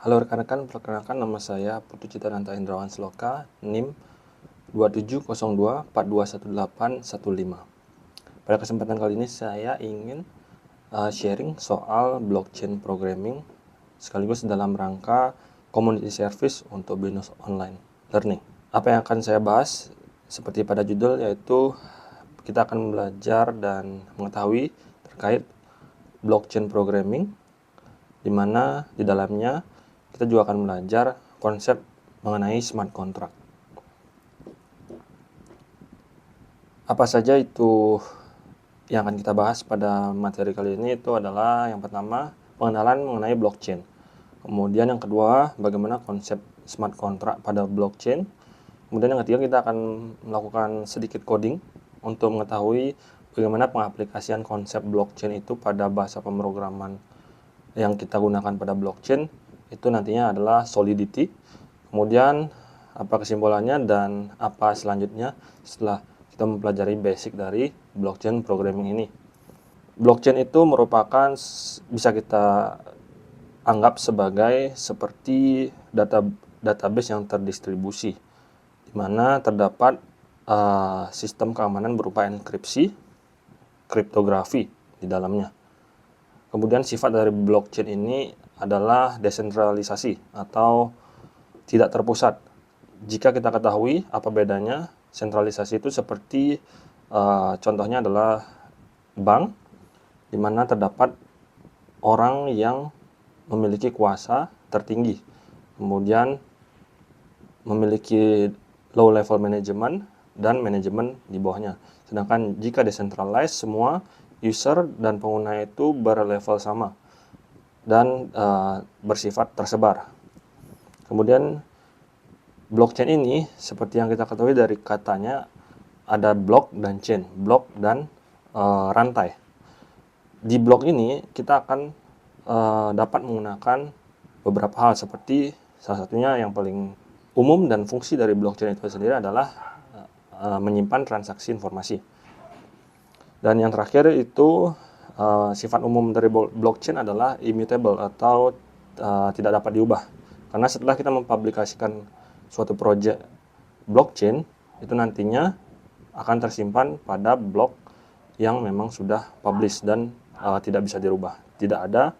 Halo rekan-rekan, perkenalkan nama saya Putu Citananta Indrawan Sloka, NIM 2702421815. Pada kesempatan kali ini saya ingin sharing soal blockchain programming sekaligus dalam rangka community service untuk business online learning. Apa yang akan saya bahas seperti pada judul, yaitu kita akan belajar dan mengetahui terkait blockchain programming, di mana di dalamnya kita juga akan belajar konsep mengenai smart contract. Apa saja itu yang akan kita bahas pada materi kali ini? Itu adalah yang pertama, pengenalan mengenai blockchain. Kemudian yang kedua, bagaimana konsep smart contract pada blockchain. Kemudian yang ketiga, kita akan melakukan sedikit coding untuk mengetahui bagaimana pengaplikasian konsep blockchain itu pada bahasa pemrograman yang kita gunakan pada blockchain. Itu nantinya adalah Solidity. Kemudian apa kesimpulannya dan apa selanjutnya setelah kita mempelajari basic dari blockchain programming ini. Blockchain itu merupakan, bisa kita anggap sebagai seperti database yang terdistribusi, di mana terdapat sistem keamanan berupa enkripsi, kriptografi di dalamnya. Kemudian sifat dari blockchain ini adalah desentralisasi atau tidak terpusat. Jika kita ketahui apa bedanya, sentralisasi itu seperti contohnya adalah bank, di mana terdapat orang yang memiliki kuasa tertinggi, kemudian memiliki low level management dan manajemen di bawahnya. Sedangkan jika decentralized, semua user dan pengguna itu berlevel sama dan bersifat tersebar. Kemudian blockchain ini seperti yang kita ketahui dari katanya ada block dan chain, blok dan rantai. Di blok ini kita akan dapat menggunakan beberapa hal, seperti salah satunya yang paling umum dan fungsi dari blockchain itu sendiri adalah menyimpan transaksi informasi. Dan yang terakhir itu sifat umum dari blockchain adalah immutable atau tidak dapat diubah. Karena setelah kita mempublikasikan suatu project blockchain, itu nantinya akan tersimpan pada blok yang memang sudah publish dan tidak bisa dirubah. Tidak ada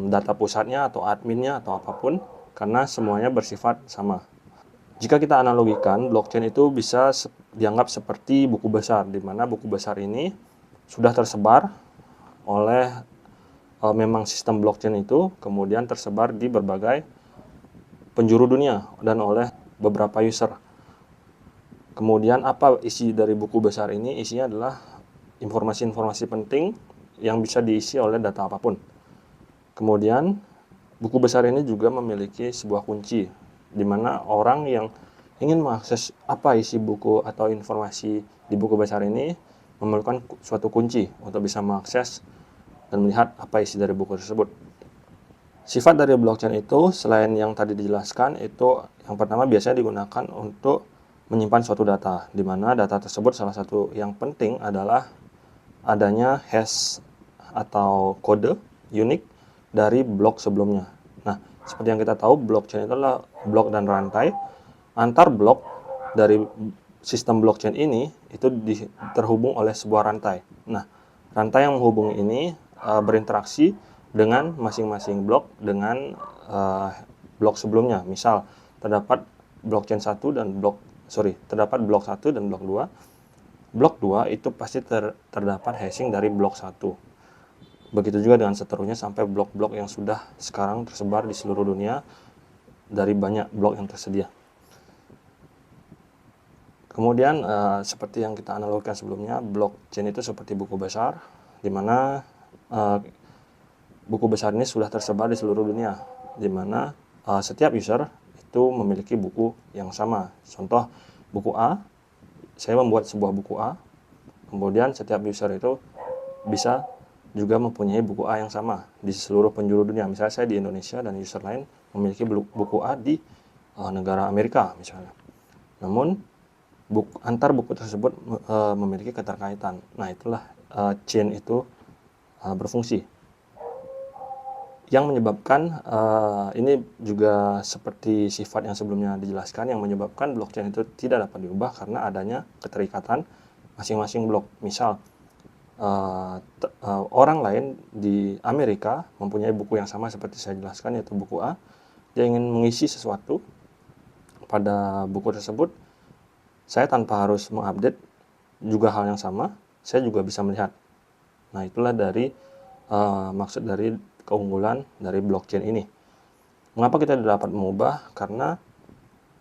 data pusatnya atau adminnya atau apapun, karena semuanya bersifat sama. Jika kita analogikan, blockchain itu bisa dianggap seperti buku besar, di mana buku besar ini sudah tersebar oleh memang sistem blockchain itu, kemudian tersebar di berbagai penjuru dunia dan oleh beberapa user. Kemudian apa isi dari buku besar ini? Isinya adalah informasi-informasi penting yang bisa diisi oleh data apapun. Kemudian buku besar ini juga memiliki sebuah kunci, di mana orang yang ingin mengakses apa isi buku atau informasi di buku besar ini memerlukan suatu kunci untuk bisa mengakses dan melihat apa isi dari buku tersebut. Sifat dari blockchain itu, selain yang tadi dijelaskan, itu yang pertama biasanya digunakan untuk menyimpan suatu data, di mana data tersebut salah satu yang penting adalah adanya hash atau kode unik dari blok sebelumnya. Nah, seperti yang kita tahu, blockchain itu adalah blok dan rantai. Antar blok dari sistem blockchain ini itu terhubung oleh sebuah rantai. Nah, rantai yang menghubungi ini berinteraksi dengan masing-masing blok dengan blok sebelumnya. Misal terdapat blockchain 1 dan terdapat blok 1 dan blok 2. Blok 2 itu pasti terdapat hashing dari blok 1. Begitu juga dengan seterusnya sampai blok-blok yang sudah sekarang tersebar di seluruh dunia dari banyak blok yang tersedia. Kemudian seperti yang kita analogikan sebelumnya, blockchain itu seperti buku besar, di mana buku besar ini sudah tersebar di seluruh dunia, di mana setiap user itu memiliki buku yang sama. Contoh buku A, saya membuat sebuah buku A, kemudian setiap user itu bisa juga mempunyai buku A yang sama di seluruh penjuru dunia. Misalnya saya di Indonesia dan user lain memiliki buku A di negara Amerika misalnya. Namun antar buku tersebut memiliki keterkaitan. Nah, itulah chain itu berfungsi. yang menyebabkan ini juga seperti sifat yang sebelumnya dijelaskan, yang menyebabkan blockchain itu tidak dapat diubah karena adanya keterikatan masing-masing blok. Misal orang lain di Amerika mempunyai buku yang sama seperti saya jelaskan, yaitu buku A. Dia ingin mengisi sesuatu pada buku tersebut, saya tanpa harus mengupdate juga hal yang sama, saya juga bisa melihat. Nah, itulah dari maksud dari keunggulan dari blockchain ini. Mengapa kita tidak dapat mengubah? Karena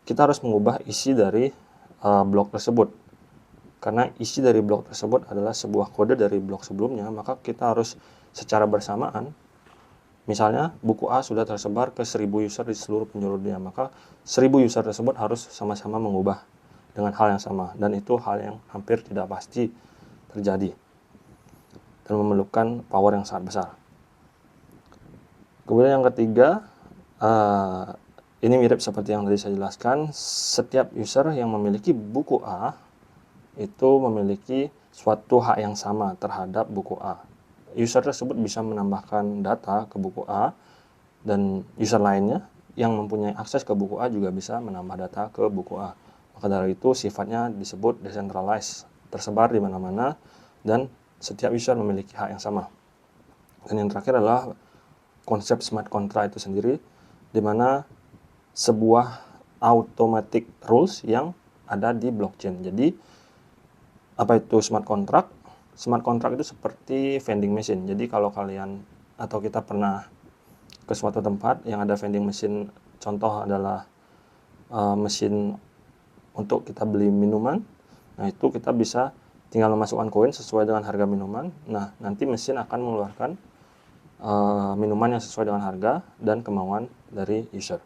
kita harus mengubah isi dari blok tersebut. Karena isi dari blok tersebut adalah sebuah kode dari blok sebelumnya, maka kita harus secara bersamaan. Misalnya buku A sudah tersebar ke 1000 user di seluruh penjuru dunia, maka 1000 user tersebut harus sama-sama mengubah dengan hal yang sama, dan itu hal yang hampir tidak pasti terjadi dan memerlukan power yang sangat besar. Kemudian yang ketiga, ini mirip seperti yang tadi saya jelaskan, setiap user yang memiliki buku A itu memiliki suatu hak yang sama terhadap buku A. User tersebut bisa menambahkan data ke buku A, dan user lainnya yang mempunyai akses ke buku A juga bisa menambah data ke buku A. Maka dari itu sifatnya disebut decentralized, tersebar di mana-mana dan setiap user memiliki hak yang sama. Dan yang terakhir adalah konsep smart contract itu sendiri, di mana sebuah automatic rules yang ada di blockchain. Jadi apa itu smart contract? Smart contract itu seperti vending machine. Jadi kalau kalian atau kita pernah ke suatu tempat yang ada vending machine, contoh adalah mesin untuk kita beli minuman. Nah, itu kita bisa tinggal memasukkan koin sesuai dengan harga minuman. Nah, nanti mesin akan mengeluarkan minuman yang sesuai dengan harga dan kemauan dari user.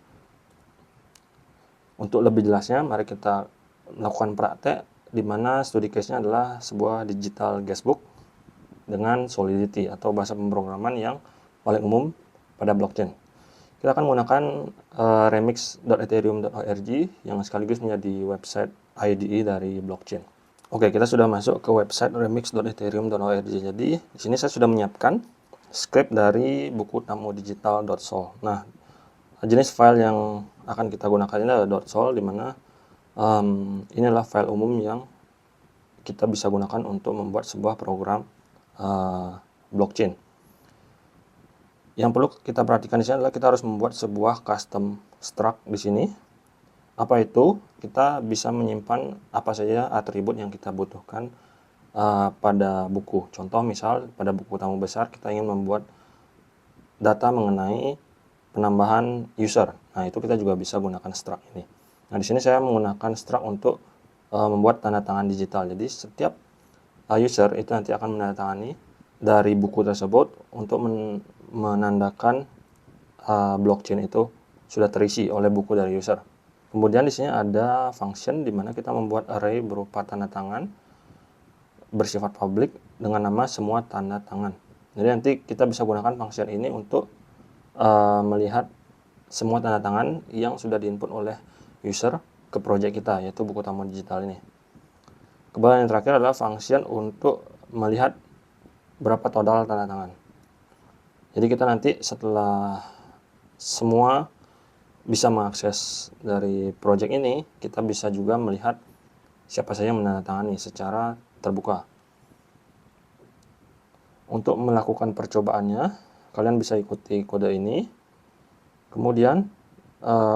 Untuk lebih jelasnya, mari kita melakukan praktek di mana studi case-nya adalah sebuah digital guestbook dengan Solidity atau bahasa pemrograman yang paling umum pada blockchain. Kita akan menggunakan remix.ethereum.org yang sekaligus menjadi website IDE dari blockchain. Oke, kita sudah masuk ke website remix.ethereum.org. Jadi, di sini saya sudah menyiapkan script dari buku tamudigital.sol. Nah, jenis file yang akan kita gunakan ini adalah .sol, di mana inilah file umum yang kita bisa gunakan untuk membuat sebuah program blockchain. Yang perlu kita perhatikan di sini adalah kita harus membuat sebuah custom struct di sini. Apa itu? Kita bisa menyimpan apa saja atribut yang kita butuhkan pada buku. Contoh misal pada buku tamu besar kita ingin membuat data mengenai penambahan user. Nah, itu kita juga bisa gunakan struct ini. Nah, di sini saya menggunakan struct untuk membuat tanda tangan digital. Jadi setiap user itu nanti akan menandatangani dari buku tersebut untuk menandakan blockchain itu sudah terisi oleh buku dari user. Kemudian di sini ada function di mana kita membuat array berupa tanda tangan bersifat public dengan nama semua tanda tangan. Jadi nanti kita bisa gunakan function ini untuk melihat semua tanda tangan yang sudah diinput oleh user ke project kita, yaitu buku tamu digital ini. Kemudian yang terakhir adalah function untuk melihat berapa total tanda tangan. Jadi kita nanti setelah semua bisa mengakses dari project ini, kita bisa juga melihat siapa saja yang menandatangani secara terbuka. Untuk melakukan percobaannya, kalian bisa ikuti kode ini. Kemudian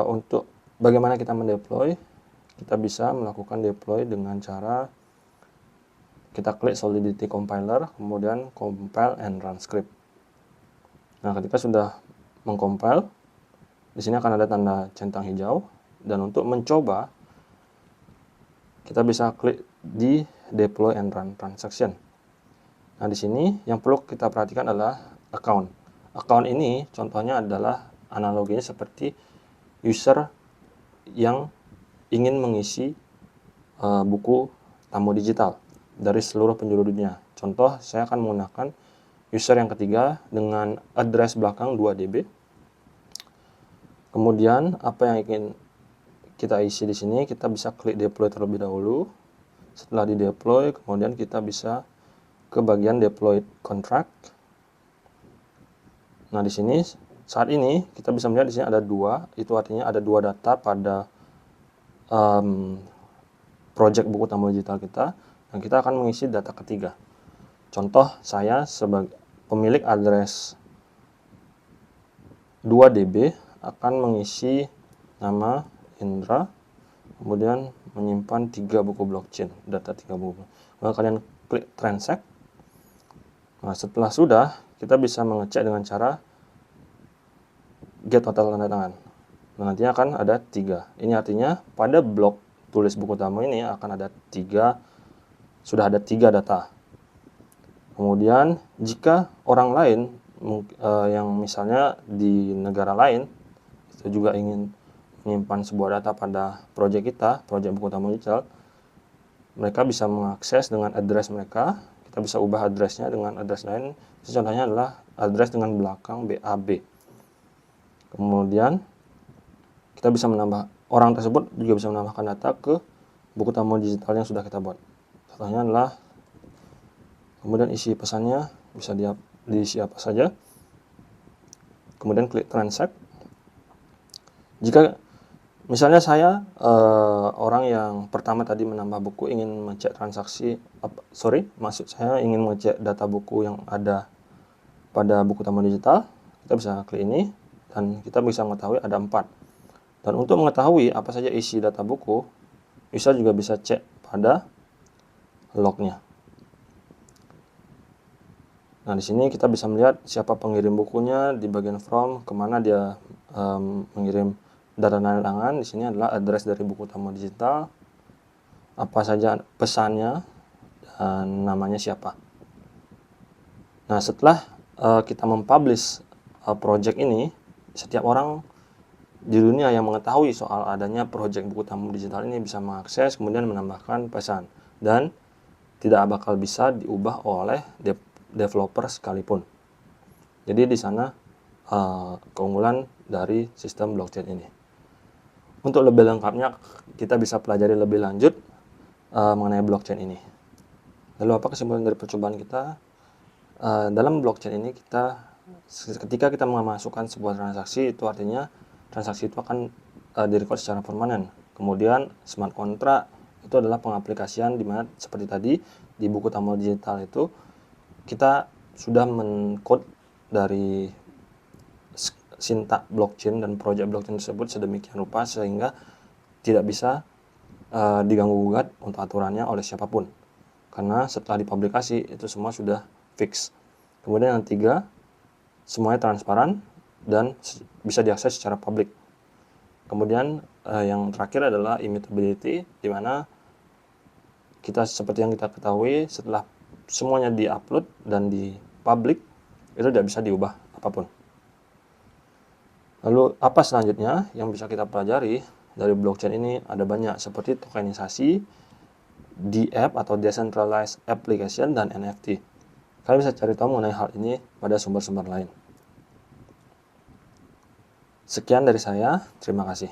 untuk bagaimana kita mendeploy, kita bisa melakukan deploy dengan cara kita klik Solidity Compiler, kemudian compile and run script. Nah, ketika sudah mengcompile, di sini akan ada tanda centang hijau, dan untuk mencoba kita bisa klik di deploy and run transaction. Nah, di sini yang perlu kita perhatikan adalah account. Account ini contohnya adalah analoginya seperti user yang ingin mengisi buku tamu digital dari seluruh penjuru dunia. Contoh, saya akan menggunakan user yang ketiga dengan address belakang 2 DB. Kemudian apa yang ingin kita isi di sini, kita bisa klik deploy terlebih dahulu. Setelah di deploy, kemudian kita bisa ke bagian deploy contract. Nah, di sini saat ini kita bisa melihat di sini ada dua, itu artinya ada dua data pada project buku tamu digital kita, dan kita akan mengisi data ketiga. Contoh, saya sebagai pemilik address 2DB akan mengisi nama Indra, kemudian menyimpan 3 buku blockchain, data 3 buku. Lalu kalian klik transact. Nah, setelah sudah, kita bisa mengecek dengan cara get total tanda tangan. Nah, nantinya akan ada 3. Ini artinya pada blok tulis buku tamu ini akan ada 3, sudah ada 3 data. Kemudian jika orang lain yang misalnya di negara lain itu juga ingin menyimpan sebuah data pada project kita, project buku tamu digital, mereka bisa mengakses dengan address mereka. Kita bisa ubah addressnya dengan address lain. Contohnya adalah address dengan belakang BAB. Kemudian kita bisa menambah, orang tersebut juga bisa menambahkan data ke buku tamu digital yang sudah kita buat. Contohnya adalah, kemudian isi pesannya bisa diisi apa saja. Kemudian klik transact. Jika misalnya saya orang yang pertama tadi menambah buku ingin mengecek ingin mengecek data buku yang ada pada buku tamu digital, kita bisa klik ini dan kita bisa mengetahui ada 4. Dan untuk mengetahui apa saja isi data buku, user juga bisa cek pada lognya. Nah, di sini kita bisa melihat siapa pengirim bukunya di bagian from, kemana dia mengirim data tanda tangan. Di sini adalah address dari buku tamu digital, apa saja pesannya, dan namanya siapa. Nah, setelah kita mempublish project ini, setiap orang di dunia yang mengetahui soal adanya project buku tamu digital ini bisa mengakses, kemudian menambahkan pesan, dan tidak bakal bisa diubah oleh developer sekalipun. Jadi di sana keunggulan dari sistem blockchain ini. Untuk lebih lengkapnya kita bisa pelajari lebih lanjut mengenai blockchain ini. Lalu apa kesimpulan dari percobaan kita? Dalam blockchain ini ketika kita memasukkan sebuah transaksi, itu artinya transaksi itu akan direkod secara permanen. Kemudian smart contract itu adalah pengaplikasian di mana seperti tadi di buku tamu digital itu kita sudah mencode dari sintak blockchain dan project blockchain tersebut sedemikian rupa sehingga tidak bisa diganggu-gugat untuk aturannya oleh siapapun. Karena setelah dipublikasi itu semua sudah fix. Kemudian yang 3, semuanya transparan dan bisa diakses secara publik. Kemudian yang terakhir adalah immutability, di mana kita seperti yang kita ketahui setelah semuanya di-upload dan di-public itu tidak bisa diubah apapun. Lalu apa selanjutnya yang bisa kita pelajari dari blockchain ini? Ada banyak seperti tokenisasi, DApp atau Decentralized Application, dan NFT. Kalian bisa cari tahu mengenai hal ini pada sumber-sumber lain. Sekian dari saya, terima kasih.